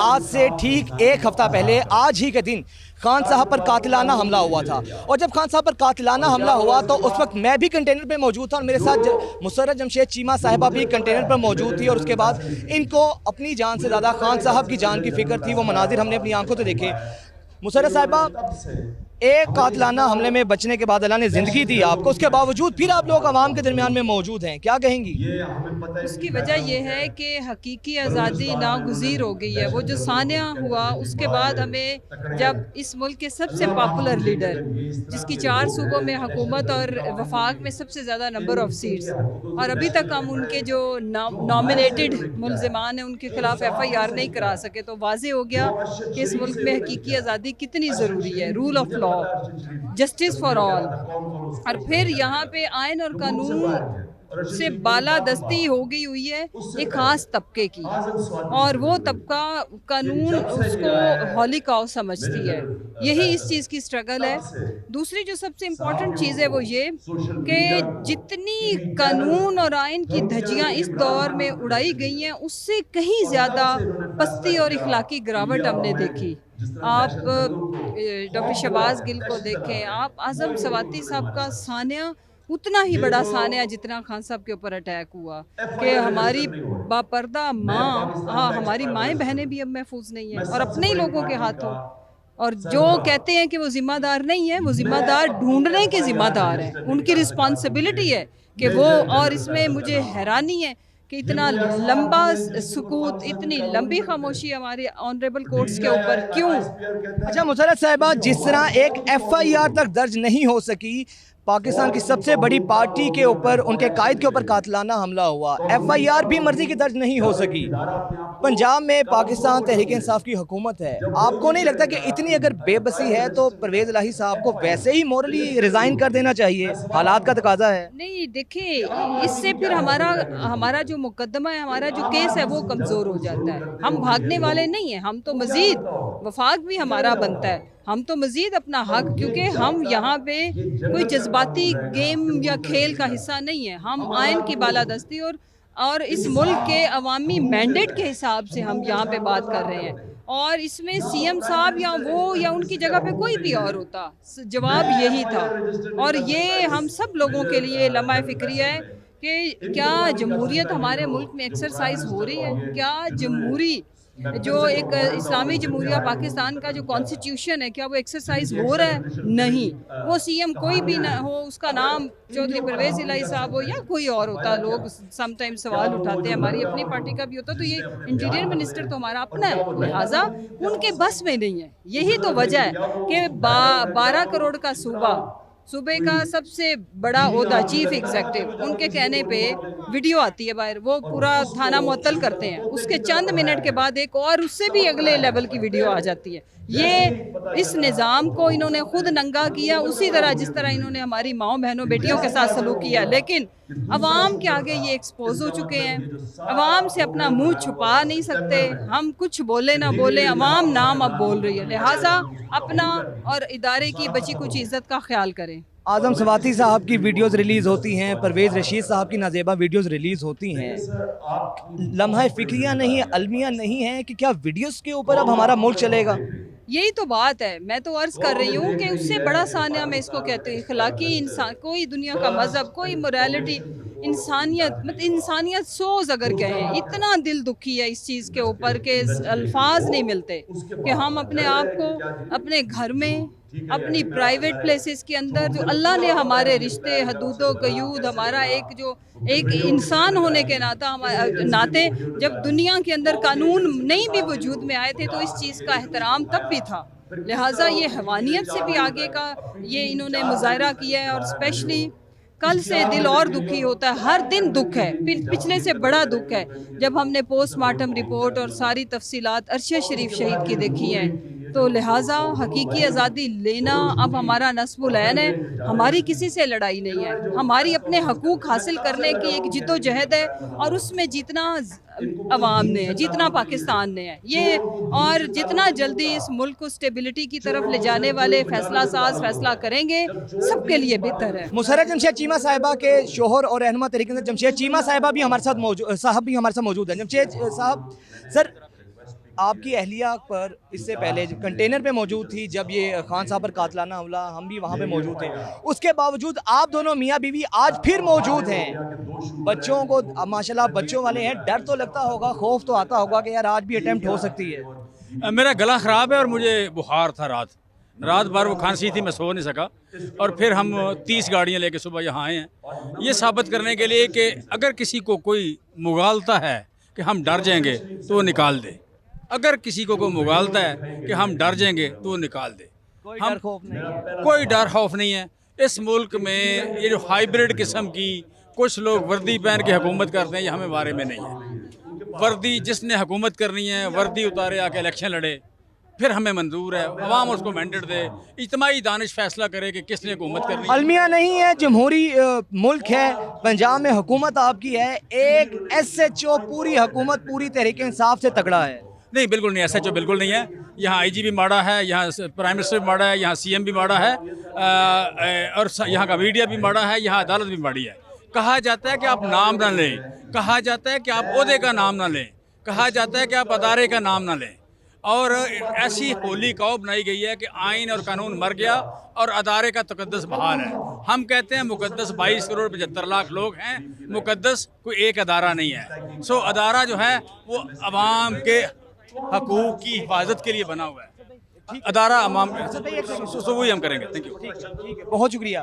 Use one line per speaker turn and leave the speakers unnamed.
آج سے ٹھیک ایک ہفتہ پہلے آج ہی کے دن خان صاحب پر قاتلانہ حملہ ہوا تھا، اور جب خان صاحب پر قاتلانہ حملہ ہوا تو اس وقت میں بھی کنٹینر پہ موجود تھا اور میرے ساتھ مسرت جمشید چیمہ صاحبہ بھی کنٹینر پر موجود تھی، اور اس کے بعد ان کو اپنی جان سے زیادہ خان صاحب کی جان کی فکر تھی۔ وہ مناظر ہم نے اپنی آنکھوں سے دیکھے۔ مسرت صاحبہ، ایک قاتلانہ حملے میں بچنے کے بعد اللہ نے زندگی دی آپ کو، اس کے باوجود پھر آپ لوگ عوام کے درمیان میں موجود ہیں، کیا کہیں گی؟
اس کی وجہ یہ ہے کہ حقیقی آزادی ناگزیر ہو گئی ہے۔ وہ جو سانحہ ہوا اس کے بعد ہمیں، جب اس ملک کے سب سے پاپولر لیڈر جس کی 4 صوبوں میں حکومت اور وفاق میں سب سے زیادہ نمبر آف سیٹس، اور ابھی تک ہم ان کے جو نامنیٹڈ ملزمان ہیں ان کے خلاف FIR نہیں کرا سکے، تو واضح ہو گیا کہ اس ملک میں حقیقی آزادی کتنی ضروری ہے۔ Rule of law, justice for all, اور پھر یہاں پہ آئین اور قانون سے بالادستی ہو گئی ہوئی ہے ایک خاص طبقے کی، اور وہ طبقہ قانون اس کو ہولی کاؤ سمجھتی ہے۔ یہی اس چیز کی سٹرگل ہے۔ دوسری جو سب سے امپورٹنٹ چیز ہے وہ یہ کہ جتنی قانون اور آئین کی دھجیاں اس دور میں اڑائی گئی ہیں اس سے کہیں زیادہ پستی اور اخلاقی گراوٹ ہم نے دیکھی۔ آپ ڈاکٹر شہباز گل کو دیکھیں، آپ اعظم سواتی صاحب کا سانحہ اتنا ہی بڑا سانحہ جتنا خان صاحب کے اوپر اٹیک ہوا کہ ہماری باپردہ ماں، ہماری مائیں بہنیں بھی اب محفوظ نہیں ہیں اور اپنے ہی لوگوں کے ہاتھوں، اور جو کہتے ہیں کہ وہ ذمہ دار نہیں ہیں، وہ ذمہ دار ڈھونڈنے کے ذمہ دار ہیں، ان کی رسپانسبلٹی ہے کہ وہ، اور اس میں مجھے حیرانی ہے کہ اتنا لمبا سکوت، اتنی لمبی خاموشی ہمارے آنریبل کورٹس کے اوپر کیوں؟
اچھا مسرت صاحبہ، جس طرح ایک FIR تک درج نہیں ہو سکی پاکستان کی سب سے بڑی پارٹی کے اوپر، ان کے قائد کے اوپر قاتلانہ حملہ ہوا، FIR بھی مرضی کی درج نہیں ہو سکی، پنجاب میں پاکستان تحریک انصاف کی حکومت ہے، آپ کو نہیں لگتا کہ اتنی اگر بے بسی ہے تو پرویز الہی صاحب کو ویسے ہی مورلی ریزائن کر دینا چاہیے؟ حالات کا تقاضا ہے۔
نہیں دیکھیں، اس سے پھر ہمارا جو مقدمہ ہے، ہمارا جو کیس ہے وہ کمزور ہو جاتا ہے۔ ہم بھاگنے والے نہیں ہیں، ہم تو مزید، وفاق بھی ہمارا بنتا ہے، ہم تو مزید اپنا حق، کیونکہ ہم یہاں پہ کوئی جذباتی گیم یا کھیل کا حصہ نہیں ہے، ہم آئین کی بالادستی اور اس ملک کے عوامی مینڈیٹ کے حساب سے ہم یہاں پہ بات کر رہے ہیں، اور اس میں CM صاحب یا وہ یا ان کی جگہ پہ کوئی بھی اور ہوتا، جواب یہی تھا۔ اور یہ ہم سب لوگوں کے لیے لمحہ فکری ہے کہ کیا جمہوریت ہمارے ملک میں ایکسرسائز ہو رہی ہے؟ کیا جمہوری، جو ایک اسلامی جمہوریہ پاکستان کا جو کانسٹیٹیوشن ہے، کیا وہ ایکسرسائز ہو رہا ہے؟ نہیں۔ وہ CM کوئی بھی نہ ہو، اس کا نام چودھری پرویز الہی صاحب ہو یا کوئی اور ہوتا، لوگ سم ٹائم سوال اٹھاتے ہیں، ہماری اپنی پارٹی کا بھی ہوتا، تو یہ انٹیریئر منسٹر تو ہمارا اپنا ہے، لہٰذا ان کے بس میں نہیں ہے۔ یہی تو وجہ ہے کہ 12 کروڑ کا صوبے کا سب سے بڑا عہدہ چیف ایگزیکٹو، ان کے کہنے پہ ویڈیو آتی ہے باہر، وہ پورا تھانہ معطل کرتے ہیں، اس کے چند منٹ کے بعد ایک اور اس سے بھی اگلے لیول کی ویڈیو آ جاتی ہے۔ یہ اس نظام کو انہوں نے خود ننگا کیا، اسی طرح جس طرح انہوں نے ہماری ماؤں بہنوں بیٹیوں کے ساتھ سلوک کیا، لیکن عوام کے آگے یہ ایکسپوز ہو چکے ہیں، عوام سے اپنا منہ چھپا نہیں سکتے، ہم کچھ بولے نہ بولے، عوام نام اب بول رہی ہے، لہٰذا اپنا اور ادارے کی بچی کچھ عزت کا خیال کریں۔
اعظم سواتی صاحب کی ویڈیوز ریلیز ہوتی ہیں، پرویز رشید صاحب کی نازیبہ ویڈیوز ریلیز ہوتی ہیں، لمحہ فکریہ نہیں، المیہ نہیں ہے کہ کیا ویڈیوز کے اوپر اب ہمارا ملک چلے گا؟
یہی تو بات ہے، میں تو عرض کر رہی ہوں کہ اس سے بڑا سانحہ میں اس کو کہتے ہیں اخلاقی انسان، کوئی دنیا کا مذہب، کوئی موریلٹی، انسانیت سوز اگر کہیں، اتنا دل دکھی ہے اس چیز کے اوپر کہ الفاظ نہیں ملتے کہ ہم اپنے آپ کو اپنے گھر میں، اپنی پرائیویٹ پلیسز کے اندر، جو اللہ نے ہمارے رشتے، حدود و قیود، ہمارا ایک انسان ہونے کے ناطے جب دنیا کے اندر قانون نہیں بھی وجود میں آئے تھے تو اس چیز کا احترام تب بھی تھا، لہٰذا یہ حیوانیت سے بھی آگے کا یہ انہوں نے مظاہرہ کیا ہے، اور اسپیشلی کل سے دل اور دکھی ہوتا ہے، ہر دن دکھ ہے، پچھلے سے بڑا دکھ ہے جب ہم نے پوسٹ مارٹم رپورٹ اور ساری تفصیلات عرشہ شریف شہید کی دیکھی ہیں، تو لہٰذا حقیقی آزادی لینا اب ہمارا نصب العین ہے، ہماری کسی سے لڑائی نہیں ہے، ہماری اپنے حقوق حاصل کرنے کی ایک جد و جہد ہے، اور اس میں جتنا عوام نے ہے، جتنا پاکستان نے ہے، یہ اور جتنا جلدی اس ملک کو اسٹیبلٹی کی طرف لے جانے والے فیصلہ ساز فیصلہ کریں گے، سب کے لیے بہتر ہے۔
مسرت جمشید چیمہ صاحبہ کے شوہر اور رہنما تحریک انصاف جمشید چیمہ صاحبہ بھی ہمارے ساتھ موجود ہیں۔ جمشید صاحب سر، آپ کی اہلیہ پر اس سے پہلے کنٹینر پہ موجود تھی جب یہ خان صاحب پر قاتلانہ حملہ، ہم بھی وہاں پہ موجود تھے، اس کے باوجود آپ دونوں میاں بیوی آج پھر موجود ہیں. بچوں کو ماشاءاللہ بچوں والے ہیں، ڈر تو لگتا ہوگا، خوف تو آتا ہوگا کہ یار آج بھی اٹیمپٹ ہو سکتی ہے.
میرا گلا خراب ہے اور مجھے بخار تھا رات بھر وہ کھانسی تھی، میں سو نہیں سکا، اور پھر ہم 30 گاڑیاں لے کے صبح یہاں آئے ہیں یہ ثابت کرنے کے لیے کہ اگر کسی کو کوئی مغالتا ہے کہ ہم ڈر جائیں گے تو وہ نکال دے. اگر کسی کو کوئی مغالتا ہے کہ ہم ڈر جائیں گے تو وہ نکال دے.
کوئی ڈر خوف نہیں ہے.
کوئی ڈر خوف نہیں ہے. اس ملک میں یہ جو ہائیبرڈ قسم کی کچھ لوگ وردی پہن کے حکومت کرتے ہیں، یہ ہمیں بارے میں نہیں ہے. وردی جس نے حکومت کرنی ہے وردی اتارے، آ کے الیکشن لڑے، پھر ہمیں منظور ہے، عوام اس کو مینڈیٹ دے، اجتماعی دانش فیصلہ کرے کہ کس نے حکومت کرنی ہے.
المیہ نہیں ہے، جمہوری ملک ہے، پنجاب میں حکومت آپ کی ہے، ایک ایس ایچ او پوری حکومت پوری تحریک انصاف سے تگڑا ہے.
نہیں بالکل نہیں، ایسا جو بالکل نہیں ہے. یہاں آئی جی بھی ماڑا ہے، یہاں پرائم منسٹر بھی ماڑا ہے، یہاں سی ایم بھی ماڑا ہے، اور یہاں کا میڈیا بھی ماڑا ہے، یہاں عدالت بھی ماڑی ہے. کہا جاتا ہے کہ آپ نام نہ لیں، کہا جاتا ہے کہ آپ عہدے کا نام نہ لیں، کہا جاتا ہے کہ آپ ادارے کا نام نہ لیں، اور ایسی ہولی قو بنائی گئی ہے کہ آئین اور قانون مر گیا اور ادارے کا تقدس بحال ہے. ہم کہتے ہیں مقدس 22 کروڑ 75 لاکھ لوگ ہیں، مقدس کوئی ایک ادارہ نہیں ہے. سو ادارہ جو ہے وہ عوام کے حقوق کی حفاظت کے لیے بنا ہوا ہے. ادارہ عوام، سو وہی ہم کریں گے. Thank you.
ٹھیک ہے، بہت شکریہ.